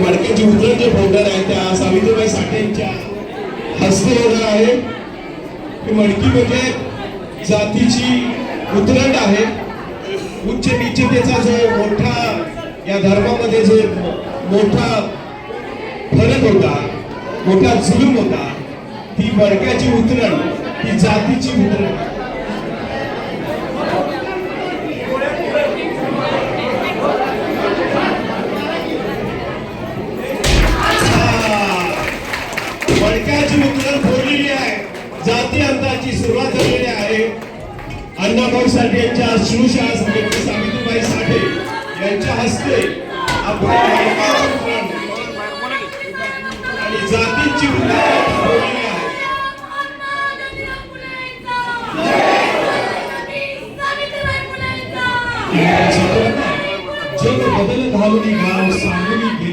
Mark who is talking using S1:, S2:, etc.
S1: मडक्याची उतरण जे फोल्डर आहे त्या सावित्रीबाई साठेंच्या हस्ते होणार आहे. ही मडकी म्हणजे जातीची उतरंड आहे. उच्च नीचतेचा जो मोठा या धर्मामध्ये जो मोठा फरक होता, मोठा जुलूम होता, ती मडक्याची उतरण, ती जातीची उतरण. मडक्याची उतरण फोडलेली आहे. जाती अंताची सुरुवात झालेली आहे. अण्णाभाऊ साठे यांच्या अश्रुशास सावित्रीबाई साठे यांच्या हस्ते आपण आणि जातीची उतरण फोडलेली आहे. जग बदल घालून गाव सांगली